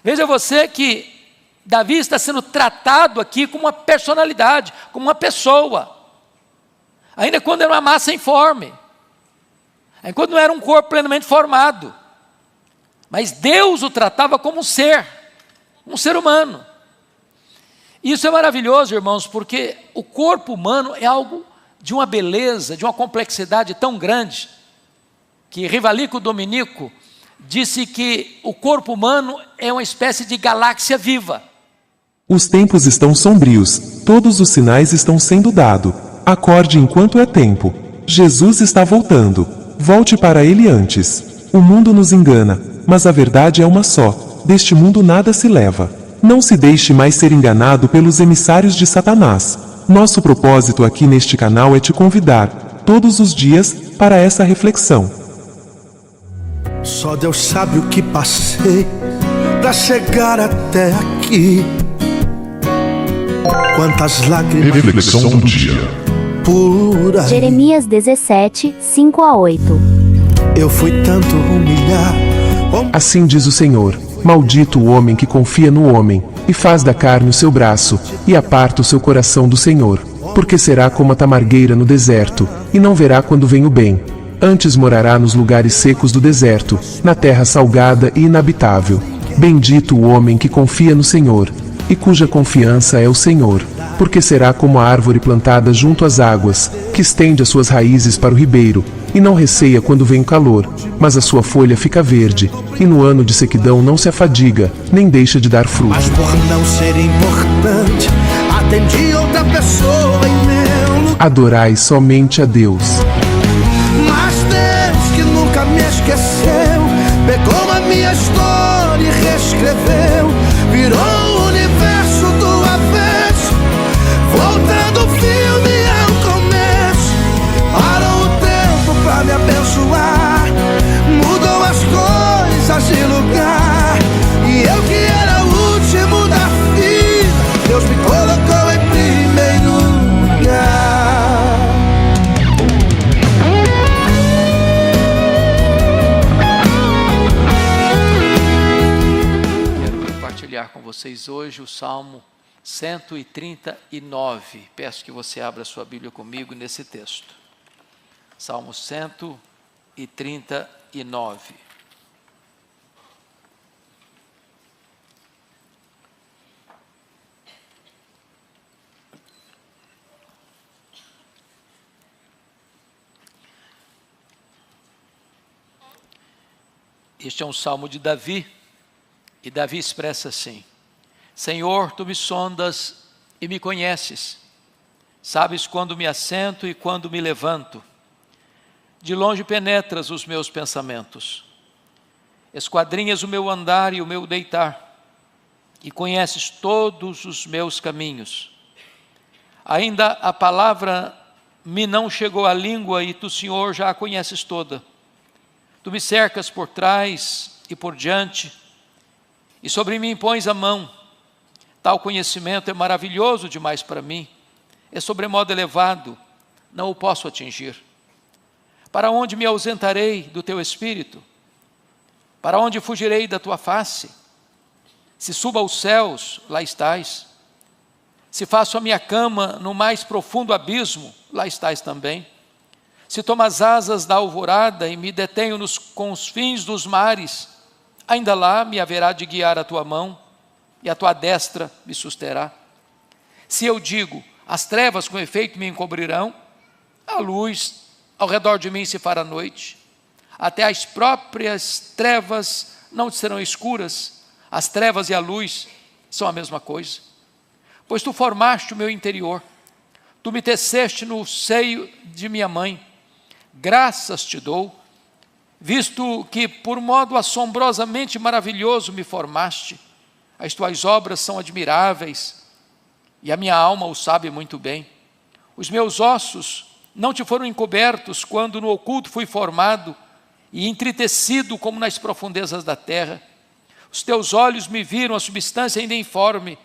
Veja você que Davi está sendo tratado aqui como uma personalidade, como uma pessoa, ainda quando era uma massa informe, ainda quando não era um corpo plenamente formado, mas Deus o tratava como um ser humano. Isso é maravilhoso, irmãos, porque o corpo humano é algo de uma beleza, de uma complexidade tão grande, que Rivalico Dominico disse que o corpo humano é uma espécie de galáxia viva. Os tempos estão sombrios, todos os sinais estão sendo dados. Acorde enquanto é tempo. Jesus está voltando. Volte para ele antes. O mundo nos engana, mas a verdade é uma só. Deste mundo nada se leva. Não se deixe mais ser enganado pelos emissários de Satanás. Nosso propósito aqui neste canal é te convidar, todos os dias, para essa reflexão. Só Deus sabe o que passei para chegar até aqui. Quantas lágrimas. Reflexão do dia. Por aí. Jeremias 17, 5-8. Eu fui tanto humilhar. Assim diz o Senhor: maldito o homem que confia no homem, e faz da carne o seu braço, e aparta o seu coração do Senhor. Porque será como a tamargueira no deserto, e não verá quando vem o bem. Antes morará nos lugares secos do deserto, na terra salgada e inabitável. Bendito o homem que confia no Senhor, e cuja confiança é o Senhor. Porque será como a árvore plantada junto às águas, que estende as suas raízes para o ribeiro, e não receia quando vem o calor, mas a sua folha fica verde, e no ano de sequidão não se afadiga, nem deixa de dar fruto. Mas por não ser importante, atendi outra pessoa em meu lugar. Adorai somente a Deus. Mas Deus que nunca me esqueceu, pegou a minha história e reescreveu. Virou o universo do avesso, voltando o filme ao começo. Parou o tempo pra me abençoar, mudou as coisas de lugar. E eu que era o último da fila, Deus me colocou em primeiro lugar. Quero compartilhar com vocês hoje o Salmo 139. Peço que você abra sua Bíblia comigo nesse texto. Salmo 139. Este é um salmo de Davi, e Davi expressa assim: Senhor, tu me sondas e me conheces, sabes quando me assento e quando me levanto. De longe penetras os meus pensamentos, esquadrinhas o meu andar e o meu deitar, e conheces todos os meus caminhos. Ainda a palavra me não chegou à língua, e tu, Senhor, já a conheces toda. Tu me cercas por trás e por diante, e sobre mim pões a mão. Tal conhecimento é maravilhoso demais para mim, é sobremodo elevado, não o posso atingir. Para onde me ausentarei do teu espírito? Para onde fugirei da tua face? Se subo aos céus, lá estás. Se faço a minha cama no mais profundo abismo, lá estás também. Se tomo as asas da alvorada e me detenho nos confins dos mares, ainda lá me haverá de guiar a tua mão, e a tua destra me susterá. Se eu digo, as trevas com efeito me encobrirão, a luz ao redor de mim se fará noite. Até as próprias trevas não serão escuras, as trevas e a luz são a mesma coisa. Pois tu formaste o meu interior, tu me teceste no seio de minha mãe. Graças te dou, visto que por modo assombrosamente maravilhoso me formaste. As tuas obras são admiráveis, e a minha alma o sabe muito bem. Os meus ossos não te foram encobertos quando no oculto fui formado e entritecido como nas profundezas da terra. Os teus olhos me viram a substância ainda informe,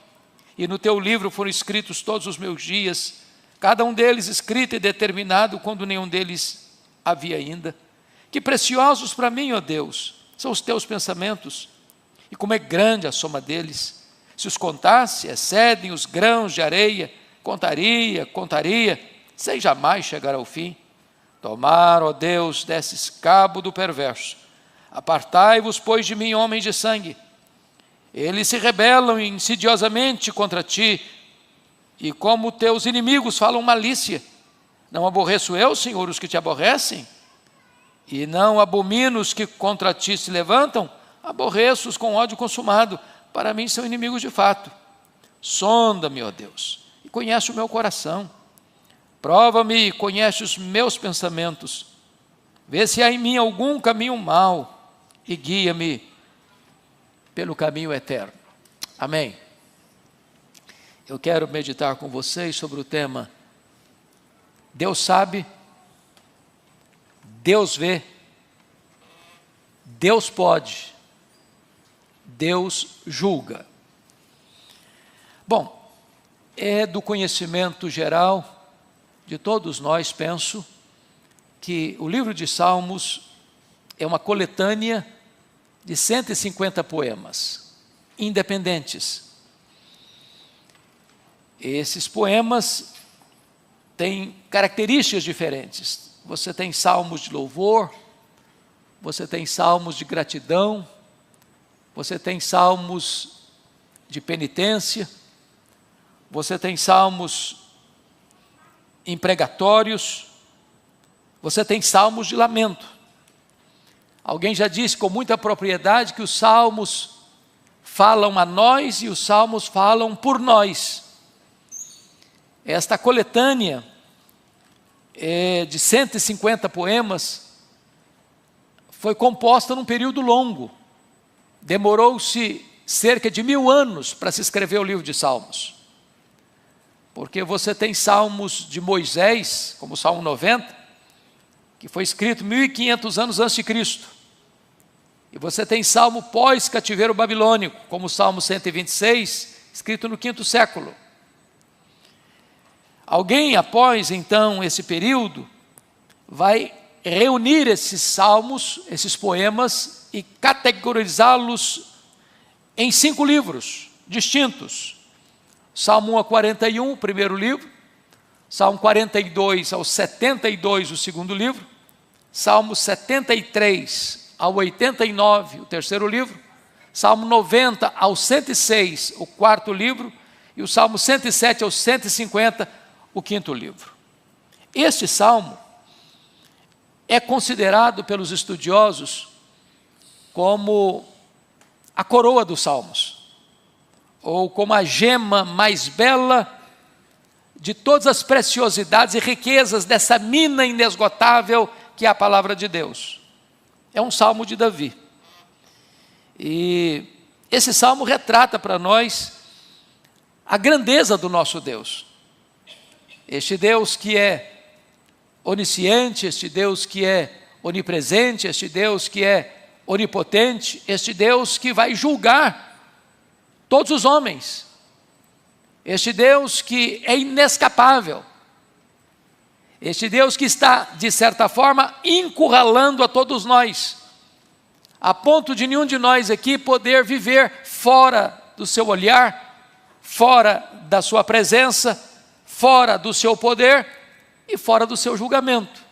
e no teu livro foram escritos todos os meus dias, cada um deles escrito e determinado quando nenhum deles havia ainda. Que preciosos para mim, ó Deus, são os teus pensamentos, e como é grande a soma deles. Se os contasse, excedem os grãos de areia. Contaria, sem jamais chegar ao fim. Tomar, ó Deus, desses cabo do perverso. Apartai-vos, pois, de mim, homens de sangue. Eles se rebelam insidiosamente contra ti, e como teus inimigos falam malícia. Não aborreço eu, Senhor, os que te aborrecem? E não abomino os que contra ti se levantam? Aborreço-os com ódio consumado. Para mim são inimigos de fato. Sonda-me, ó Deus, e conhece o meu coração. Prova-me e conhece os meus pensamentos. Vê se há em mim algum caminho mau e guia-me pelo caminho eterno. Amém. Eu quero meditar com vocês sobre o tema: Deus sabe, Deus vê, Deus pode, Deus julga. Bom, é do conhecimento geral de todos nós, penso, que o livro de Salmos é uma coletânea de 150 poemas independentes. Esses poemas têm características diferentes. Você tem salmos de louvor, você tem salmos de gratidão, você tem salmos de penitência, você tem salmos impregatórios, você tem salmos de lamento. Alguém já disse com muita propriedade que os salmos falam a nós e os salmos falam por nós. Esta coletânea de 150 poemas foi composta num período longo. Demorou-se cerca de 1000 anos para se escrever o livro de Salmos. Porque você tem salmos de Moisés, como o Salmo 90, que foi escrito 1500 anos antes de Cristo. E você tem salmo pós-cativeiro babilônico, como o Salmo 126, escrito no 5º século. Alguém, após então esse período, vai reunir esses salmos, esses poemas, e categorizá-los em 5 livros distintos. Salmo 1 a 41, o primeiro livro. Salmo 42 ao 72, o segundo livro. Salmo 73 ao 89, o terceiro livro. Salmo 90 ao 106, o quarto livro. E o Salmo 107 ao 150, o quinto livro. Este salmo é considerado pelos estudiosos como a coroa dos salmos, ou como a gema mais bela de todas as preciosidades e riquezas dessa mina inesgotável que é a palavra de Deus. É um salmo de Davi. E esse salmo retrata para nós a grandeza do nosso Deus. Este Deus que é onisciente, este Deus que é onipresente, este Deus que é onipotente, este Deus que vai julgar todos os homens, este Deus que é inescapável, este Deus que está, de certa forma, encurralando a todos nós, a ponto de nenhum de nós aqui poder viver fora do seu olhar, fora da sua presença, fora do seu poder e fora do seu julgamento.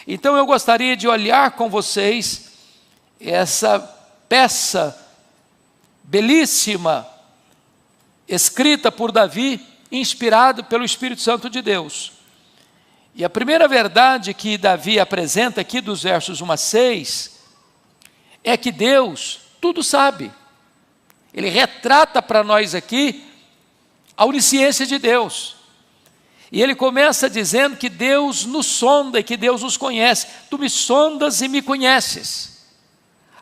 Então eu gostaria de olhar com vocês essa peça belíssima, escrita por Davi, inspirado pelo Espírito Santo de Deus. E a primeira verdade que Davi apresenta aqui dos versos 1 a 6, é que Deus tudo sabe. Ele retrata para nós aqui a onisciência de Deus. E ele começa dizendo que Deus nos sonda e que Deus nos conhece. Tu me sondas e me conheces.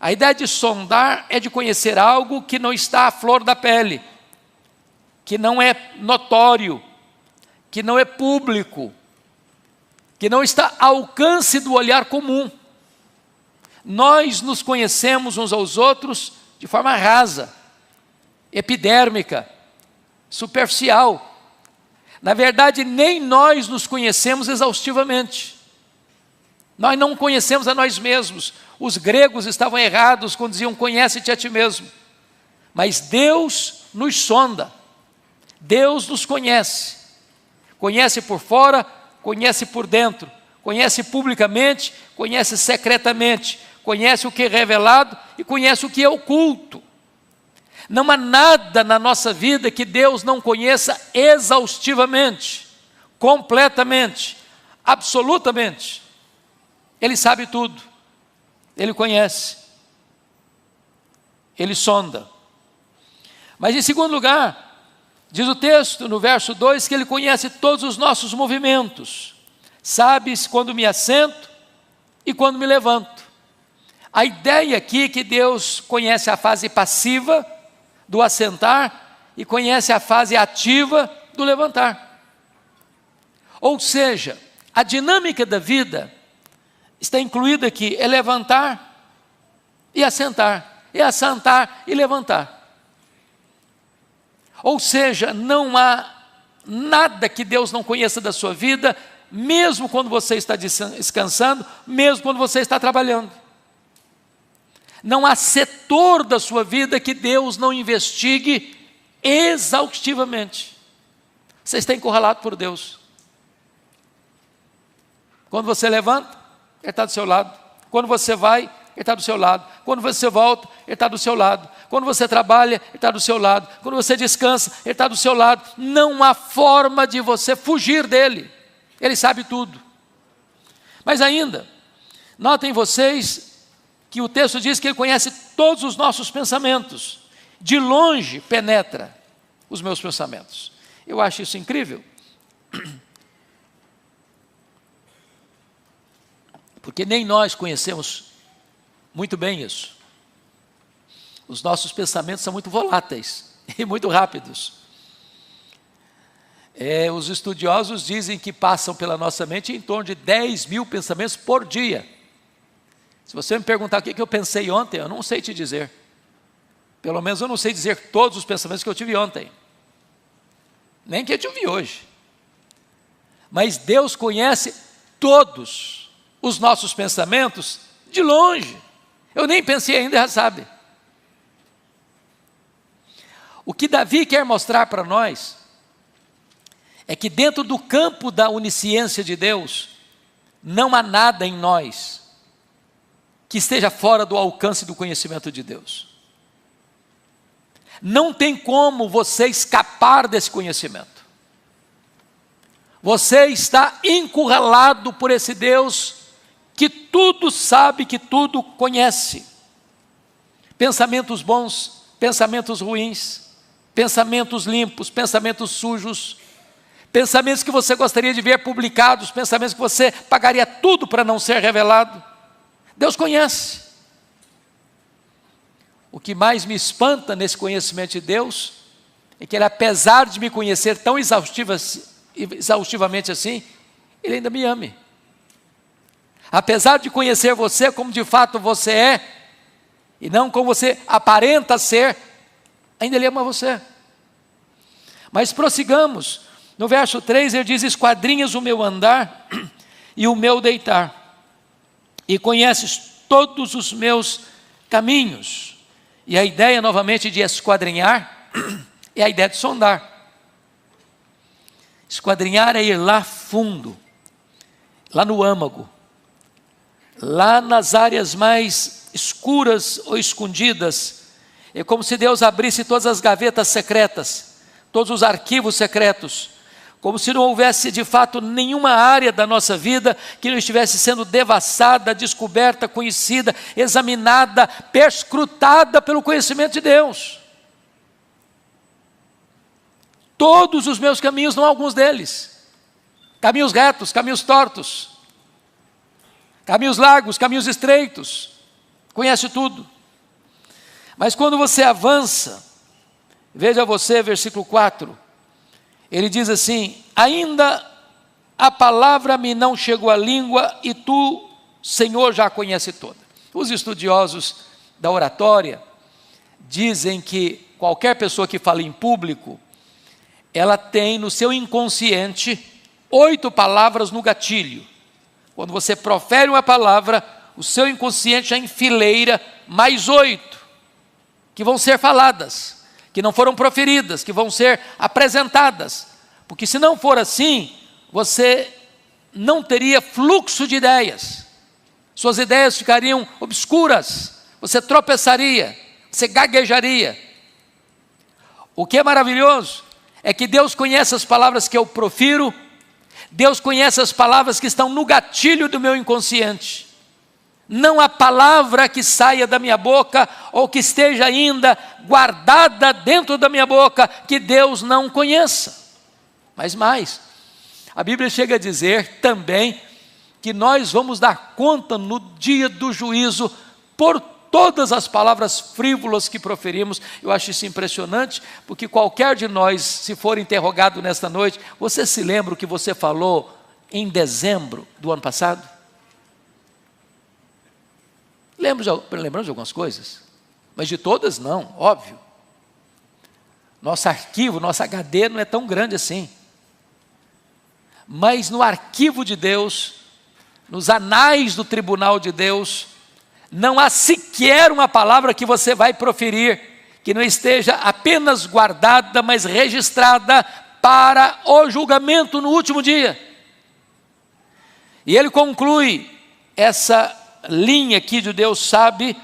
A ideia de sondar é de conhecer algo que não está à flor da pele, que não é notório, que não é público, que não está ao alcance do olhar comum. Nós nos conhecemos uns aos outros de forma rasa, epidérmica, superficial. Na verdade, nem nós nos conhecemos exaustivamente. Nós não conhecemos a nós mesmos. Os gregos estavam errados quando diziam: conhece-te a ti mesmo. Mas Deus nos sonda, Deus nos conhece. Conhece por fora, conhece por dentro, conhece publicamente, conhece secretamente, conhece o que é revelado e conhece o que é oculto. Não há nada na nossa vida que Deus não conheça exaustivamente, completamente, absolutamente. Ele sabe tudo, Ele conhece, Ele sonda. Mas em segundo lugar, diz o texto no verso 2 que Ele conhece todos os nossos movimentos. Sabes quando me assento e quando me levanto. A ideia aqui é que Deus conhece a fase passiva do assentar e conhece a fase ativa do levantar. Ou seja, a dinâmica da vida está incluída aqui, é levantar e assentar, é assentar e levantar. Ou seja, não há nada que Deus não conheça da sua vida, mesmo quando você está descansando, mesmo quando você está trabalhando. Não há setor da sua vida que Deus não investigue exaustivamente. Você está encurralado por Deus. Quando você levanta, Ele está do seu lado. Quando você vai, Ele está do seu lado. Quando você volta, Ele está do seu lado. Quando você trabalha, Ele está do seu lado. Quando você descansa, Ele está do seu lado. Não há forma de você fugir dEle. Ele sabe tudo. Mas ainda, notem vocês que o texto diz que Ele conhece todos os nossos pensamentos. De longe penetra os meus pensamentos. Eu acho isso incrível. Porque nem nós conhecemos muito bem isso. Os nossos pensamentos são muito voláteis e muito rápidos. Os estudiosos dizem que passam pela nossa mente em torno de 10 mil pensamentos por dia. Se você me perguntar o que eu pensei ontem, eu não sei te dizer. Pelo menos eu não sei dizer todos os pensamentos que eu tive ontem. Nem que eu tive hoje. Mas Deus conhece todos os nossos pensamentos de longe. Eu nem pensei ainda, já sabe. O que Davi quer mostrar para nós é que dentro do campo da onisciência de Deus, não há nada em nós que esteja fora do alcance do conhecimento de Deus. Não tem como você escapar desse conhecimento. Você está encurralado por esse Deus que tudo sabe, que tudo conhece. Pensamentos bons, pensamentos ruins, pensamentos limpos, pensamentos sujos, pensamentos que você gostaria de ver publicados, pensamentos que você pagaria tudo para não ser revelado. Deus conhece. O que mais me espanta nesse conhecimento de Deus é que Ele, apesar de me conhecer tão exaustivamente assim, Ele ainda me ama. Apesar de conhecer você como de fato você é, e não como você aparenta ser, ainda Ele ama você. Mas prossigamos. No verso 3 ele diz: esquadrinhas o meu andar e o meu deitar, e conheces todos os meus caminhos. E a ideia novamente de esquadrinhar é a ideia de sondar. Esquadrinhar é ir lá fundo, lá no âmago, lá nas áreas mais escuras ou escondidas. É como se Deus abrisse todas as gavetas secretas, todos os arquivos secretos, como se não houvesse de fato nenhuma área da nossa vida que não estivesse sendo devassada, descoberta, conhecida, examinada, perscrutada pelo conhecimento de Deus. Todos os meus caminhos, não alguns deles. Caminhos retos, caminhos tortos, caminhos largos, caminhos estreitos. Conhece tudo. Mas quando você avança, veja você, versículo 4, ele diz assim: ainda a palavra me não chegou à língua, e tu, Senhor, já a conhece toda. Os estudiosos da oratória dizem que qualquer pessoa que fala em público, ela tem no seu inconsciente 8 palavras no gatilho. Quando você profere uma palavra, o seu inconsciente já enfileira mais 8. que vão ser faladas, que não foram proferidas, que vão ser apresentadas. Porque se não for assim, você não teria fluxo de ideias. Suas ideias ficariam obscuras, você tropeçaria, você gaguejaria. O que é maravilhoso é que Deus conhece as palavras que eu profiro, Deus conhece as palavras que estão no gatilho do meu inconsciente. Não há palavra que saia da minha boca ou que esteja ainda guardada dentro da minha boca que Deus não conheça. Mas mais, a Bíblia chega a dizer também que nós vamos dar conta no dia do juízo por todas as palavras frívolas que proferimos. Eu acho isso impressionante, porque qualquer de nós, se for interrogado nesta noite, você se lembra o que você falou em dezembro do ano passado? Lembramos de algumas coisas, mas de todas não, óbvio. Nosso arquivo, nosso HD não é tão grande assim. Mas no arquivo de Deus, nos anais do tribunal de Deus, não há sequer uma palavra que você vai proferir que não esteja apenas guardada, mas registrada para o julgamento no último dia. E ele conclui essa linha aqui de Deus sabe,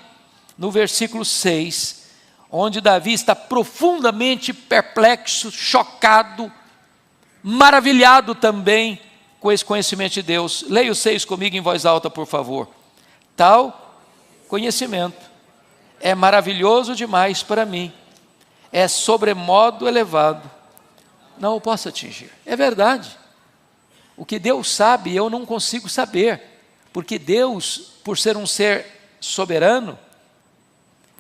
no versículo 6, onde Davi está profundamente perplexo, chocado, maravilhado também com esse conhecimento de Deus. Leia o 6 comigo em voz alta, por favor. Tal conhecimento é maravilhoso demais para mim, é sobremodo elevado, não o posso atingir. É verdade, o que Deus sabe eu não consigo saber, porque Deus, por ser um ser soberano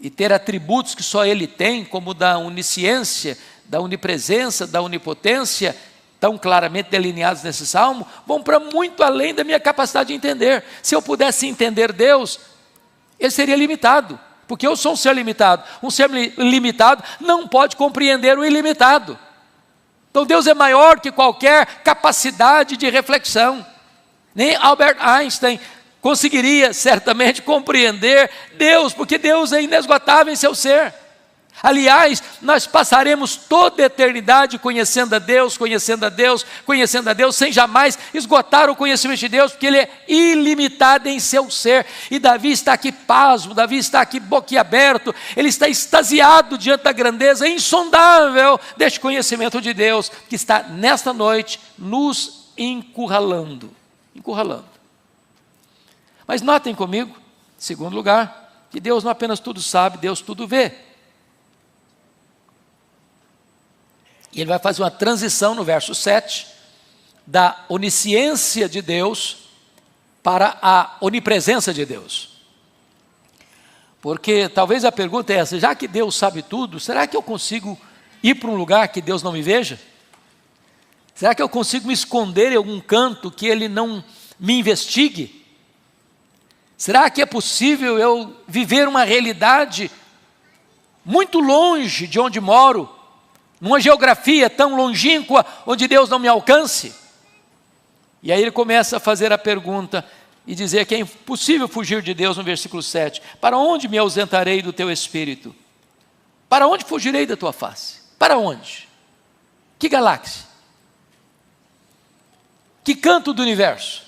e ter atributos que só Ele tem, como da onisciência, da onipresença, da onipotência, tão claramente delineados nesse salmo, vão para muito além da minha capacidade de entender. Se eu pudesse entender Deus, ele seria limitado, porque eu sou um ser limitado. Um ser limitado não pode compreender o ilimitado. Então Deus é maior que qualquer capacidade de reflexão. Nem Albert Einstein conseguiria certamente compreender Deus, porque Deus é inesgotável em seu ser. Aliás, nós passaremos toda a eternidade conhecendo a Deus, conhecendo a Deus, conhecendo a Deus, sem jamais esgotar o conhecimento de Deus, porque Ele é ilimitado em seu ser. E Davi está aqui pasmo, Davi está aqui boquiaberto, ele está extasiado diante da grandeza insondável deste conhecimento de Deus, que está nesta noite nos encurralando. Mas notem comigo, em segundo lugar, que Deus não apenas tudo sabe, Deus tudo vê. E ele vai fazer uma transição no verso 7, da onisciência de Deus para a onipresença de Deus. Porque talvez a pergunta é essa: já que Deus sabe tudo, será que eu consigo ir para um lugar que Deus não me veja? Será que eu consigo me esconder em algum canto que Ele não me investigue? Será que é possível eu viver uma realidade muito longe de onde moro, numa geografia tão longínqua, onde Deus não me alcance? E aí ele começa a fazer a pergunta e dizer que é impossível fugir de Deus no versículo 7. Para onde me ausentarei do teu espírito? Para onde fugirei da tua face? Para onde? Que galáxia? Que canto do universo?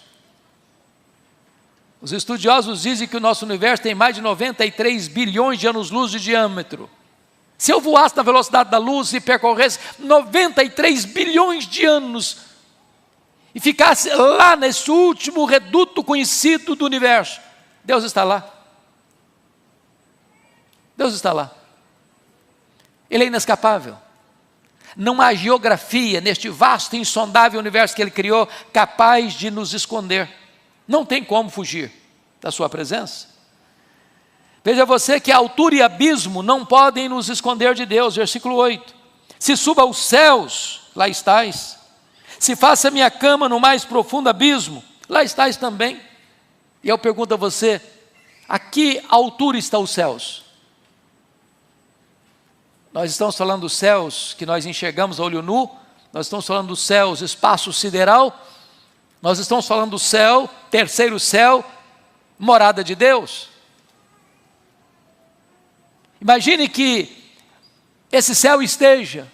Os estudiosos dizem que o nosso universo tem mais de 93 bilhões de anos-luz de diâmetro. Se eu voasse na velocidade da luz e percorresse 93 bilhões de anos e ficasse lá nesse último reduto conhecido do universo, Deus está lá. Deus está lá. Ele é inescapável. Não há geografia neste vasto e insondável universo que Ele criou capaz de nos esconder. Não tem como fugir da sua presença. Veja você que a altura e abismo não podem nos esconder de Deus. Versículo 8. Se suba aos céus, lá estás. Se faça minha cama no mais profundo abismo, lá estás também. E eu pergunto a você: a que altura estão os céus? Nós estamos falando dos céus que nós enxergamos a olho nu, nós estamos falando dos céus, espaço sideral, nós estamos falando do céu, terceiro céu, morada de Deus. Imagine que esse céu esteja,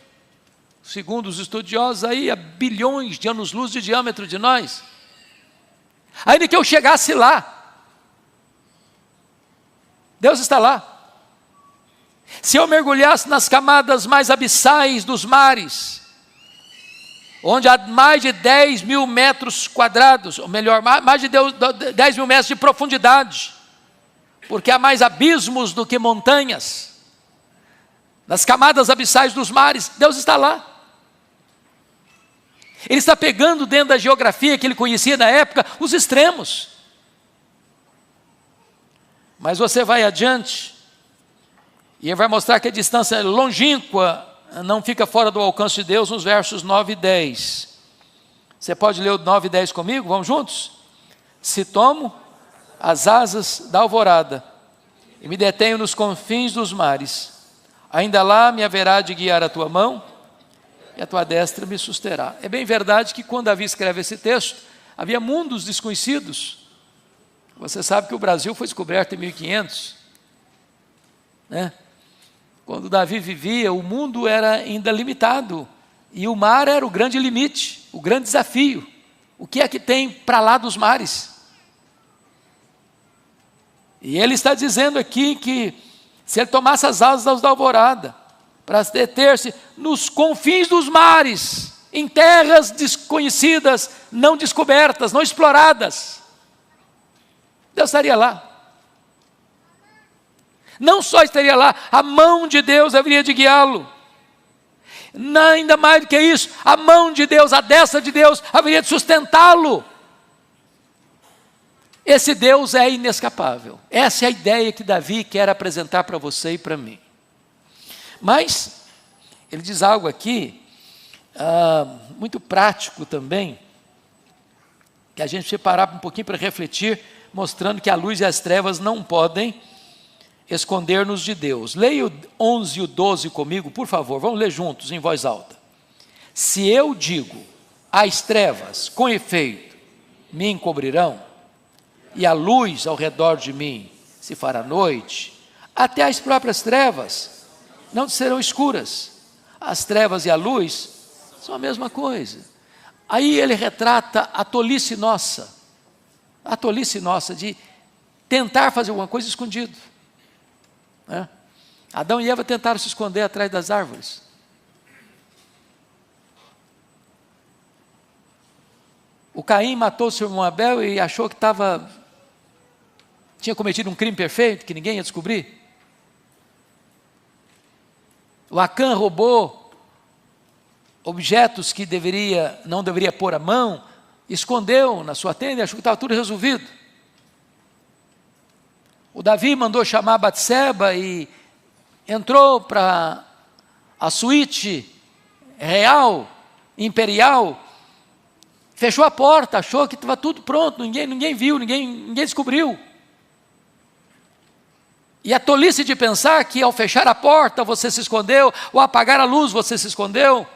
segundo os estudiosos, aí a bilhões de anos-luz de diâmetro de nós. Ainda que eu chegasse lá, Deus está lá. Se eu mergulhasse nas camadas mais abissais dos mares, onde há mais de 10 mil metros quadrados, ou melhor, mais de 10 mil metros de profundidade, porque há mais abismos do que montanhas, nas camadas abissais dos mares, Deus está lá. Ele está pegando dentro da geografia que ele conhecia na época, os extremos. Mas você vai adiante, e ele vai mostrar que a distância longínqua não fica fora do alcance de Deus, nos versos 9 e 10. Você pode ler o 9 e 10 comigo? Vamos juntos? Se tomo as asas da alvorada, e me detenho nos confins dos mares, ainda lá me haverá de guiar a tua mão, e a tua destra me susterá. É bem verdade que quando Davi escreve esse texto, havia mundos desconhecidos. Você sabe que o Brasil foi descoberto em 1500, né? Quando Davi vivia, o mundo era ainda limitado, e o mar era o grande limite, o grande desafio. O que é que tem para lá dos mares? E ele está dizendo aqui que se ele tomasse as asas da alvorada, para deter-se nos confins dos mares, em terras desconhecidas, não descobertas, não exploradas, Deus estaria lá. Não só estaria lá, a mão de Deus haveria de guiá-lo. Ainda mais do que isso, a mão de Deus, a destra de Deus, haveria de sustentá-lo. Esse Deus é inescapável. Essa é a ideia que Davi quer apresentar para você e para mim. Mas, ele diz algo aqui, muito prático também, que a gente precisa parar um pouquinho para refletir, mostrando que a luz e as trevas não podem esconder-nos de Deus. Leia o 11 e o 12 comigo, por favor, vamos ler juntos, em voz alta. Se eu digo, as trevas, com efeito, me encobrirão, e a luz ao redor de mim se fará noite, até as próprias trevas não serão escuras. As trevas e a luz são a mesma coisa. Aí ele retrata a tolice nossa de tentar fazer alguma coisa escondido. Adão e Eva tentaram se esconder atrás das árvores. O Caim matou o seu irmão Abel e achou que tinha cometido um crime perfeito, que ninguém ia descobrir. O Acã roubou objetos que não deveria pôr a mão, escondeu na sua tenda e achou que estava tudo resolvido. O Davi mandou chamar Batseba e entrou para a suíte real, imperial, fechou a porta, achou que estava tudo pronto, ninguém viu, ninguém descobriu. E a tolice de pensar que ao fechar a porta você se escondeu, ou apagar a luz você se escondeu,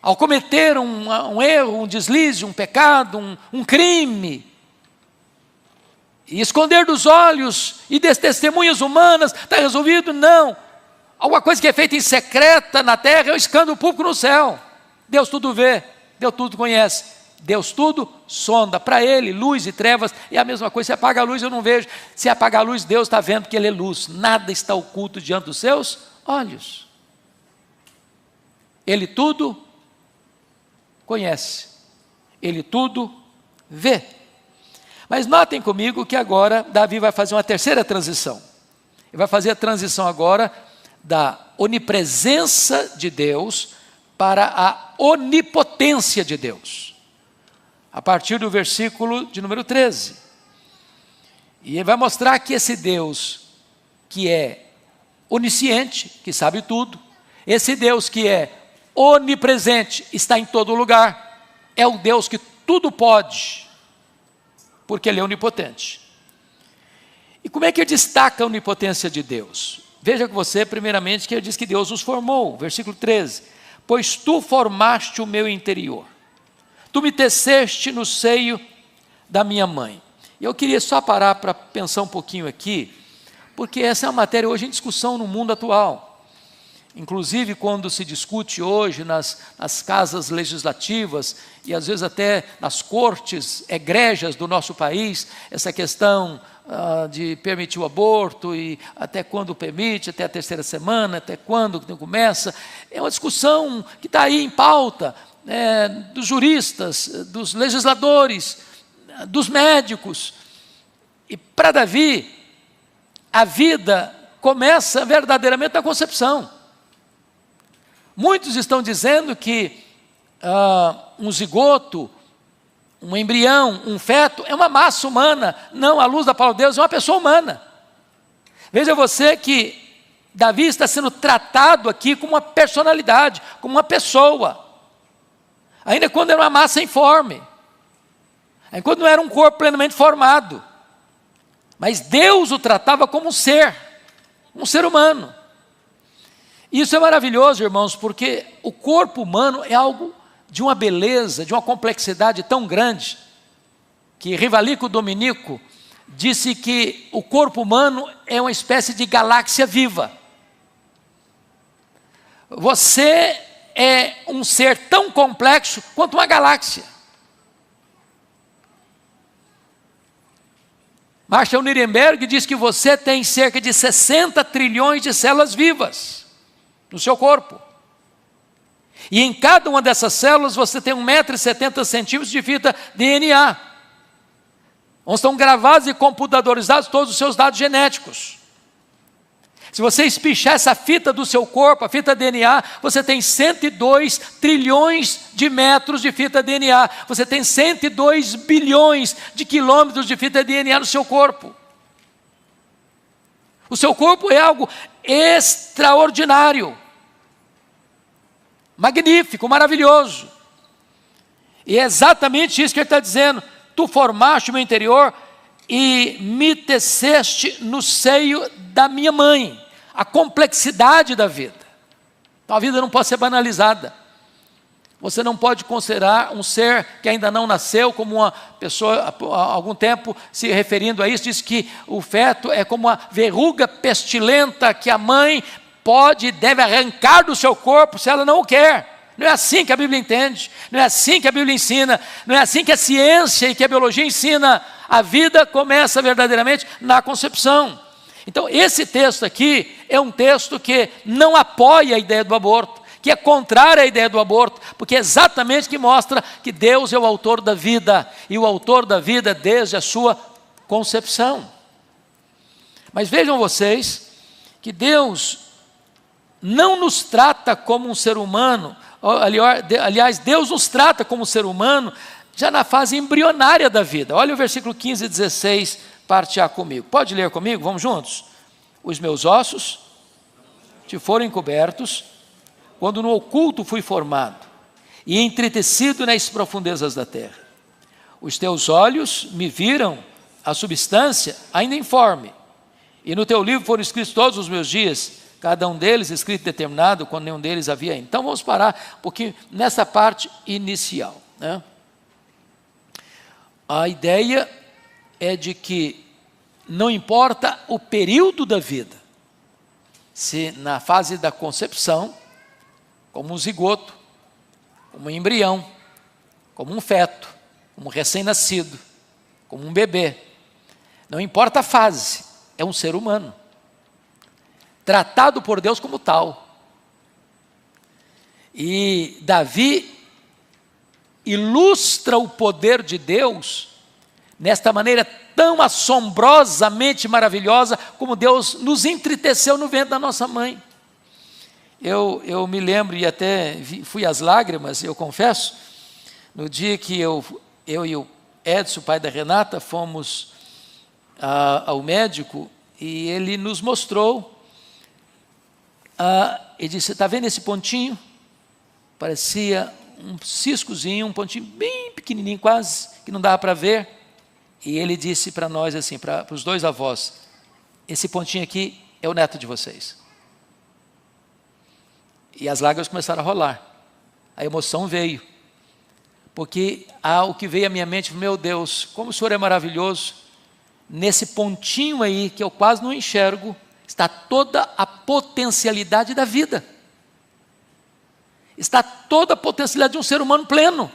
ao cometer um erro, um deslize, um pecado, um crime, e esconder dos olhos e das testemunhas humanas, está resolvido? Não. Alguma coisa que é feita em secreta na terra, é um escândalo público no céu. Deus tudo vê, Deus tudo conhece, Deus tudo sonda. Para Ele, luz e trevas é a mesma coisa. Se apaga a luz, eu não vejo. Se apaga a luz, Deus está vendo que Ele é luz. Nada está oculto diante dos seus olhos. Ele tudo conhece, Ele tudo vê. Mas notem comigo que agora Davi vai fazer uma terceira transição. Ele vai fazer a transição agora da onipresença de Deus para a onipotência de Deus. A partir do versículo de número 13. E ele vai mostrar que esse Deus que é onisciente, que sabe tudo, esse Deus que é onipresente, está em todo lugar, é o Deus que tudo pode, porque Ele é onipotente. E como é que ele destaca a onipotência de Deus? Veja com você, primeiramente, que ele diz que Deus nos formou, versículo 13, pois tu formaste o meu interior, tu me teceste no seio da minha mãe. E eu queria só parar para pensar um pouquinho aqui, porque essa é uma matéria hoje em discussão no mundo atual. Inclusive, quando se discute hoje nas casas legislativas e às vezes até nas cortes egrégias do nosso país, essa questão de permitir o aborto e até quando permite, até a terceira semana, até quando começa, é uma discussão que está aí em pauta, dos juristas, dos legisladores, dos médicos. E para Davi, a vida começa verdadeiramente na concepção. Muitos estão dizendo que um zigoto, um embrião, um feto é uma massa humana. Não, à luz da palavra de Deus, é uma pessoa humana. Veja você que Davi está sendo tratado aqui como uma personalidade, como uma pessoa. Ainda quando era uma massa informe. Ainda quando não era um corpo plenamente formado. Mas Deus o tratava como um ser humano. Isso é maravilhoso, irmãos, porque o corpo humano é algo de uma beleza, de uma complexidade tão grande, que Rivalico Dominico disse que o corpo humano é uma espécie de galáxia viva. Você é um ser tão complexo quanto uma galáxia. Marshall Nirenberg diz que você tem cerca de 60 trilhões de células vivas no seu corpo. E em cada uma dessas células você tem 1,70 m de fita DNA, onde estão gravados e computadorizados todos os seus dados genéticos. Se você espichar essa fita do seu corpo, a fita DNA, você tem 102 trilhões de metros de fita DNA. Você tem 102 bilhões de quilômetros de fita DNA no seu corpo. O seu corpo é algo extraordinário, magnífico, maravilhoso. E é exatamente isso que ele está dizendo. Tu formaste o meu interior e me teceste no seio da minha mãe. A complexidade da vida. Então a vida não pode ser banalizada. Você não pode considerar um ser que ainda não nasceu como uma pessoa, há algum tempo se referindo a isso, diz que o feto é como uma verruga pestilenta que a mãe pode e deve arrancar do seu corpo se ela não o quer. Não é assim que a Bíblia entende, não é assim que a Bíblia ensina, não é assim que a ciência e que a biologia ensina. A vida começa verdadeiramente na concepção. Então esse texto aqui é um texto que não apoia a ideia do aborto, que é contrário à ideia do aborto, porque é exatamente que mostra que Deus é o autor da vida, e o autor da vida desde a sua concepção. Mas vejam vocês, que Deus não nos trata como um ser humano, aliás, Deus nos trata como um ser humano, já na fase embrionária da vida. Olha o versículo 15 e 16, parte A comigo. Pode ler comigo? Vamos juntos? Os meus ossos te foram encobertos, quando no oculto fui formado, e entretecido nas profundezas da terra. Os teus olhos me viram a substância ainda informe, e no teu livro foram escritos todos os meus dias, cada um deles escrito e determinado, quando nenhum deles havia ainda. Então vamos parar um pouquinho nessa parte inicial, né? A ideia é de que não importa o período da vida, se na fase da concepção, como um zigoto, como um embrião, como um feto, como um recém-nascido, como um bebê, não importa a fase, é um ser humano, tratado por Deus como tal. E Davi ilustra o poder de Deus nesta maneira tão assombrosamente maravilhosa como Deus nos entreteceu no ventre da nossa mãe. Eu me lembro, e até fui às lágrimas, eu confesso, no dia que eu e o Edson, o pai da Renata, fomos ao médico, e ele nos mostrou, ele disse, está vendo esse pontinho? Parecia um ciscozinho, um pontinho bem pequenininho quase, que não dava para ver. E ele disse para nós assim, para os dois avós, esse pontinho aqui é o neto de vocês. E as lágrimas começaram a rolar, a emoção veio, porque o que veio à minha mente, meu Deus, como o Senhor é maravilhoso, nesse pontinho aí, que eu quase não enxergo, está toda a potencialidade da vida. Está toda a potencialidade de um ser humano pleno.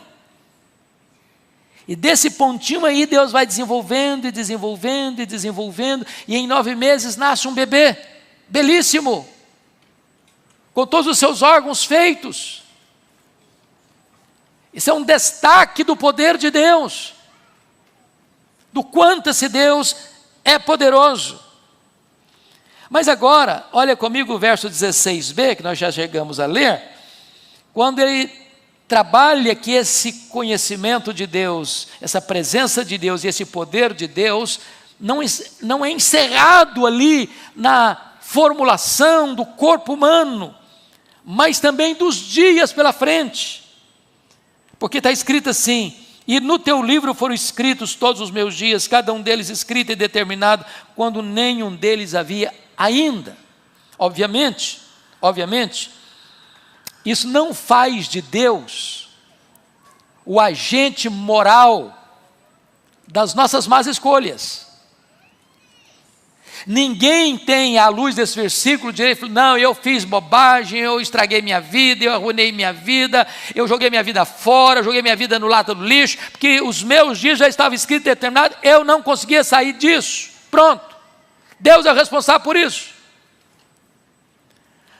E desse pontinho aí Deus vai desenvolvendo e desenvolvendo e desenvolvendo, e em 9 meses nasce um bebê, belíssimo, com todos os seus órgãos feitos. Isso é um destaque do poder de Deus, do quanto esse Deus é poderoso. Mas agora, olha comigo o verso 16b, que nós já chegamos a ler, quando ele trabalha que esse conhecimento de Deus, essa presença de Deus e esse poder de Deus, não é encerrado ali na formulação do corpo humano, mas também dos dias pela frente. Porque está escrito assim: e no teu livro foram escritos todos os meus dias, cada um deles escrito e determinado, quando nenhum deles havia ainda. Obviamente, isso não faz de Deus o agente moral das nossas más escolhas. Ninguém tem, à luz desse versículo, direito, não, eu fiz bobagem, eu estraguei minha vida, eu arruinei minha vida, eu joguei minha vida fora, joguei minha vida no lata do lixo, porque os meus dias já estavam escritos e determinados, eu não conseguia sair disso. Pronto. Deus é o responsável por isso.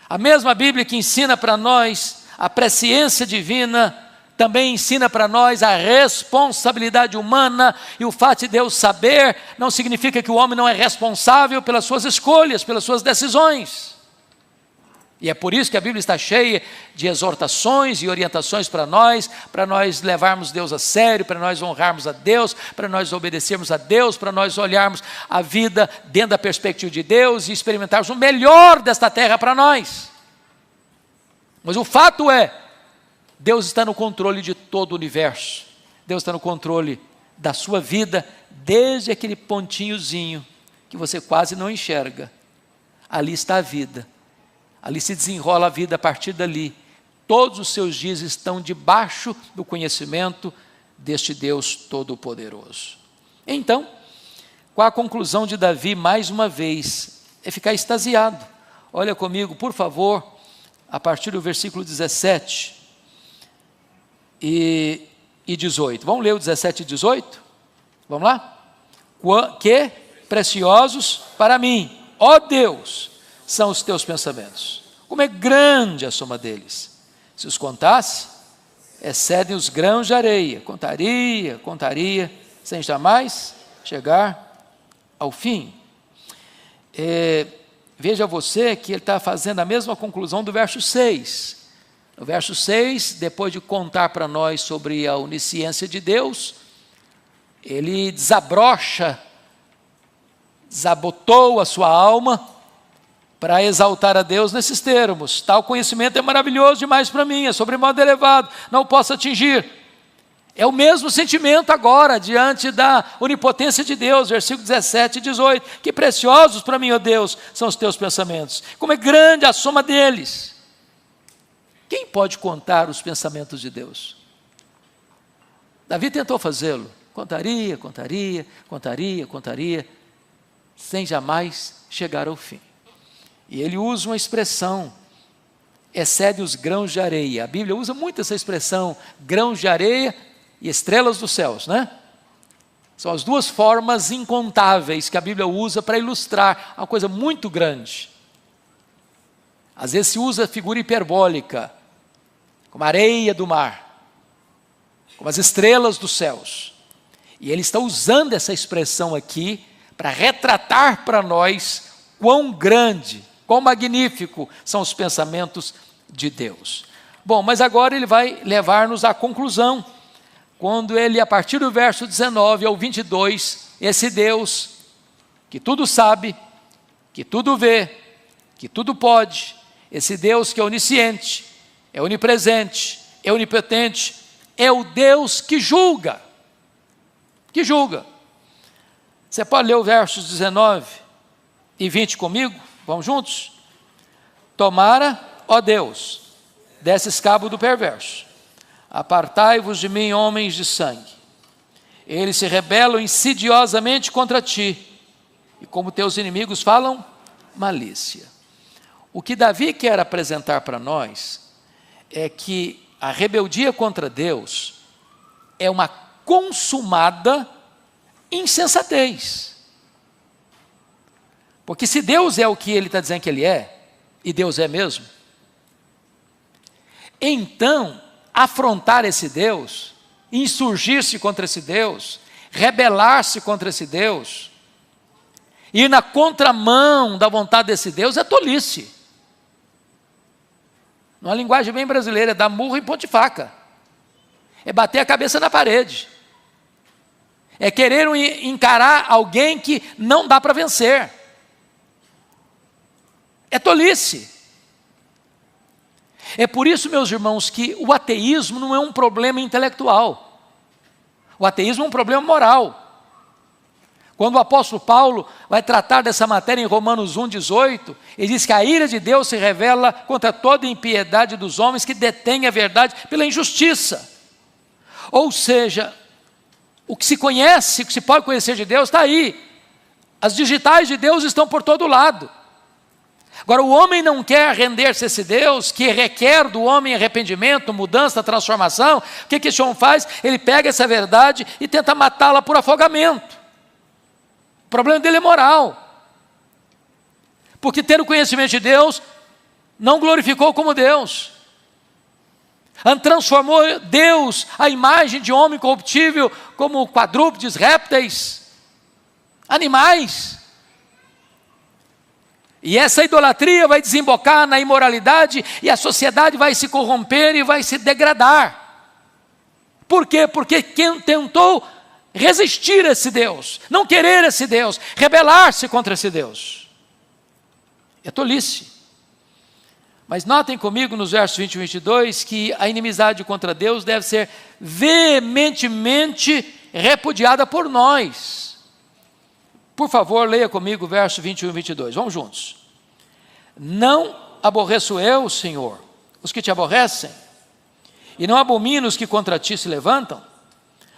A mesma Bíblia que ensina para nós a presciência divina, também ensina para nós a responsabilidade humana, e o fato de Deus saber não significa que o homem não é responsável pelas suas escolhas, pelas suas decisões. E é por isso que a Bíblia está cheia de exortações e orientações para nós levarmos Deus a sério, para nós honrarmos a Deus, para nós obedecermos a Deus, para nós olharmos a vida dentro da perspectiva de Deus e experimentarmos o melhor desta terra para nós. Mas o fato é, Deus está no controle de todo o universo. Deus está no controle da sua vida, desde aquele pontinhozinho que você quase não enxerga. Ali está a vida. Ali se desenrola a vida a partir dali. Todos os seus dias estão debaixo do conhecimento deste Deus Todo-Poderoso. Então, qual a conclusão de Davi, mais uma vez? É ficar extasiado. Olha comigo, por favor, a partir do versículo 17 e 18. Vamos ler o 17 e 18? Vamos lá? Que preciosos para mim, ó Deus, são os teus pensamentos. Como é grande a soma deles. Se os contasse, excedem os grãos de areia. Contaria, sem jamais chegar ao fim. Veja você que ele está fazendo a mesma conclusão do verso 6. No verso 6, depois de contar para nós sobre a onisciência de Deus, ele desabotou a sua alma para exaltar a Deus nesses termos: tal conhecimento é maravilhoso demais para mim, é sobremodo elevado, não o posso atingir. É o mesmo sentimento agora, diante da onipotência de Deus, versículo 17 e 18, que preciosos para mim, ó Deus, são os teus pensamentos, como é grande a soma deles. Quem pode contar os pensamentos de Deus? Davi tentou fazê-lo, contaria, sem jamais chegar ao fim. E ele usa uma expressão: excede os grãos de areia. A Bíblia usa muito essa expressão, grãos de areia e estrelas dos céus, né? São as duas formas incontáveis que a Bíblia usa para ilustrar uma coisa muito grande. Às vezes se usa figura hiperbólica, como a areia do mar, como as estrelas dos céus. E ele está usando essa expressão aqui para retratar para nós quão grande, quão magnífico são os pensamentos de Deus. Bom, mas agora ele vai levar-nos à conclusão, quando ele, a partir do verso 19 ao 22, esse Deus que tudo sabe, que tudo vê, que tudo pode, esse Deus que é onisciente, é onipresente, é onipotente, é o Deus que julga. Que julga. Você pode ler o versos 19 e 20 comigo? Vamos juntos? Tomara, ó Deus, desses cabo do perverso, apartai-vos de mim, homens de sangue, eles se rebelam insidiosamente contra ti, e como teus inimigos falam malícia. O que Davi quer apresentar para nós é que a rebeldia contra Deus é uma consumada insensatez. Porque se Deus é o que ele está dizendo que ele é, e Deus é mesmo, então afrontar esse Deus, insurgir-se contra esse Deus, rebelar-se contra esse Deus, ir na contramão da vontade desse Deus é tolice. Numa linguagem bem brasileira, é dar murro em ponta de faca, é bater a cabeça na parede, é querer encarar alguém que não dá para vencer, é tolice. É por isso, meus irmãos, que o ateísmo não é um problema intelectual, o ateísmo é um problema moral. Quando o apóstolo Paulo vai tratar dessa matéria em Romanos 1,18, ele diz que a ira de Deus se revela contra toda a impiedade dos homens que detêm a verdade pela injustiça. Ou seja, o que se conhece, o que se pode conhecer de Deus está aí. As digitais de Deus estão por todo lado. Agora, o homem não quer render-se a esse Deus que requer do homem arrependimento, mudança, transformação. O que esse homem faz? Ele pega essa verdade e tenta matá-la por afogamento. O problema dele é moral, porque ter o conhecimento de Deus não glorificou como Deus, transformou Deus a imagem de homem corruptível como quadrúpedes, répteis, animais, e essa idolatria vai desembocar na imoralidade e a sociedade vai se corromper e vai se degradar. Por quê? Porque quem tentou resistir a esse Deus, não querer esse Deus, rebelar-se contra esse Deus, é tolice. Mas notem comigo nos versos 20 e 22 que a inimizade contra Deus deve ser veementemente repudiada por nós. Por favor, leia comigo o verso 21 e 22, vamos juntos. Não aborreço eu, Senhor, os que te aborrecem, e não abomino os que contra ti se levantam.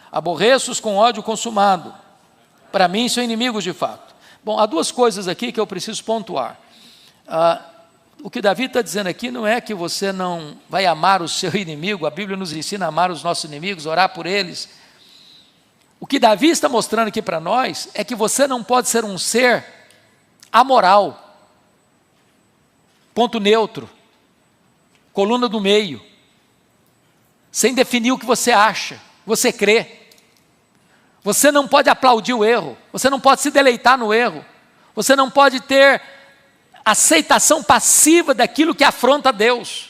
Aborreço-os com ódio consumado, para mim são inimigos de fato. Bom, há duas coisas aqui que eu preciso pontuar. O que Davi está dizendo aqui não é que você não vai amar o seu inimigo, a Bíblia nos ensina a amar os nossos inimigos, orar por eles. O que Davi está mostrando aqui para nós é que você não pode ser um ser amoral, ponto neutro, coluna do meio, sem definir o que você acha, você crê. Você não pode aplaudir o erro, você não pode se deleitar no erro, você não pode ter aceitação passiva daquilo que afronta Deus.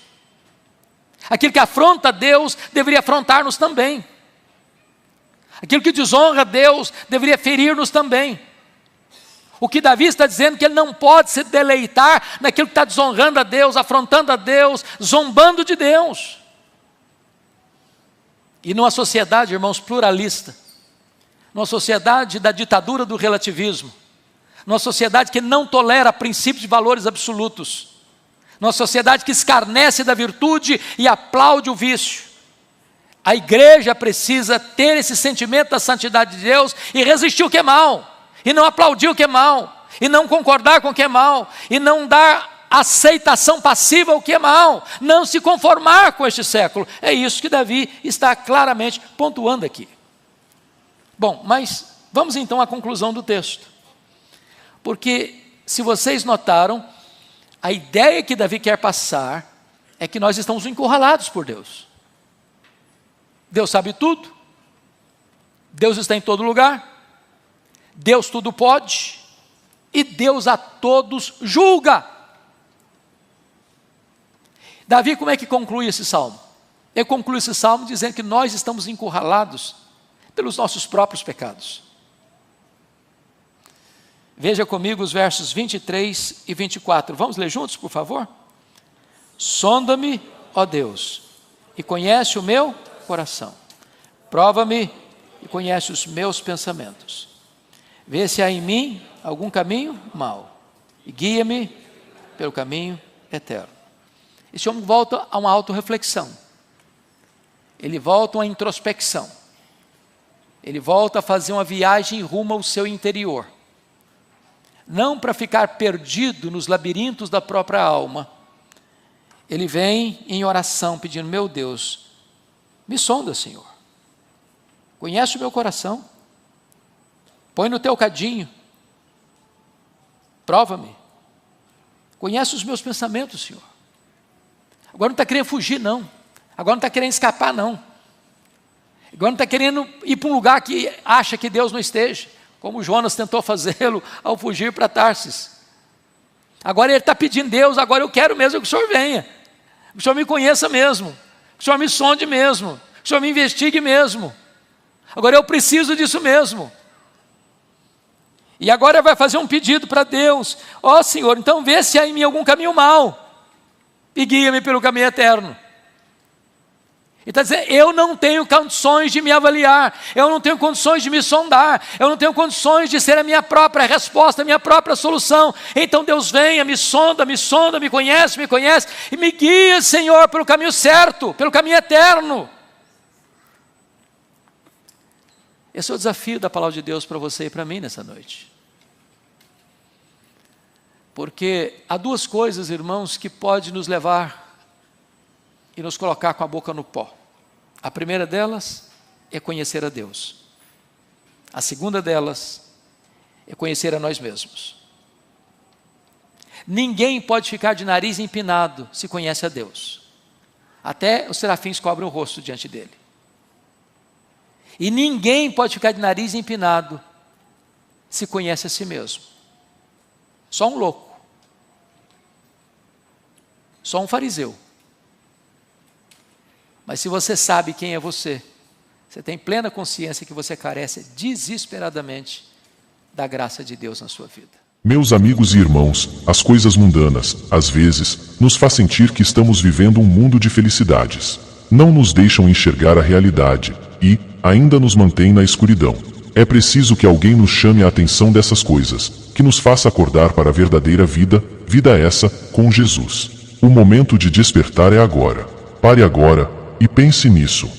Aquilo que afronta Deus deveria afrontar-nos também. Aquilo que desonra Deus deveria ferir-nos também. O que Davi está dizendo é que ele não pode se deleitar naquilo que está desonrando a Deus, afrontando a Deus, zombando de Deus. E numa sociedade, irmãos, pluralista, numa sociedade da ditadura do relativismo, numa sociedade que não tolera princípios de valores absolutos, numa sociedade que escarnece da virtude e aplaude o vício, a igreja precisa ter esse sentimento da santidade de Deus e resistir o que é mal, e não aplaudir o que é mal, e não concordar com o que é mal, e não dar aceitação passiva ao que é mal, não se conformar com este século. É isso que Davi está claramente pontuando aqui. Bom, mas vamos então à conclusão do texto. Porque, se vocês notaram, a ideia que Davi quer passar é que nós estamos encurralados por Deus. Deus sabe tudo, Deus está em todo lugar, Deus tudo pode, e Deus a todos julga. Davi, como é que conclui esse salmo? Ele conclui esse salmo dizendo que nós estamos encurralados pelos nossos próprios pecados. Veja comigo os versos 23 e 24. Vamos ler juntos, por favor? Sonda-me, ó Deus, e conhece o meu coração. Prova-me e conhece os meus pensamentos. Vê se há em mim algum caminho mau e guia-me pelo caminho eterno. Esse homem volta a uma autorreflexão. Ele volta a uma introspecção. ele volta a fazer uma viagem rumo ao seu interior. Não para ficar perdido nos labirintos da própria alma. Ele vem em oração pedindo: meu Deus, me sonda, Senhor. Conhece o meu coração. Põe no teu cadinho. Prova-me. Conhece os meus pensamentos, Senhor. Agora não está querendo fugir, não. Agora não está querendo escapar, não. Agora não está querendo ir para um lugar que acha que Deus não esteja, como Jonas tentou fazê-lo ao fugir para Tarsis. Agora ele está pedindo: Deus, agora eu quero mesmo que o Senhor venha. Que o Senhor me conheça mesmo. Que o Senhor me sonde mesmo. Que o Senhor me investigue mesmo. Agora eu preciso disso mesmo. E agora vai fazer um pedido para Deus: ó Senhor, então vê se há em mim algum caminho mau e guia-me pelo caminho eterno. Ele está dizendo: eu não tenho condições de me avaliar, eu não tenho condições de me sondar, eu não tenho condições de ser a minha própria resposta, a minha própria solução. Então Deus venha, me sonda, me conhece e me guia, Senhor, pelo caminho certo, pelo caminho eterno. Esse é o desafio da palavra de Deus para você e para mim nessa noite. Porque há duas coisas, irmãos, que podem nos levar e nos colocar com a boca no pó. A primeira delas é conhecer a Deus. A segunda delas é conhecer a nós mesmos. Ninguém pode ficar de nariz empinado se conhece a Deus. Até os serafins cobrem o rosto diante dele. E ninguém pode ficar de nariz empinado se conhece a si mesmo. Só um louco. Só um fariseu. Mas se você sabe quem é você, você tem plena consciência que você carece desesperadamente da graça de Deus na sua vida. Meus amigos e irmãos, as coisas mundanas, às vezes, nos faz sentir que estamos vivendo um mundo de felicidades. Não nos deixam enxergar a realidade e ainda nos mantêm na escuridão. É preciso que alguém nos chame a atenção dessas coisas, que nos faça acordar para a verdadeira vida, vida essa, com Jesus. O momento de despertar é agora. Pare agora e pense nisso.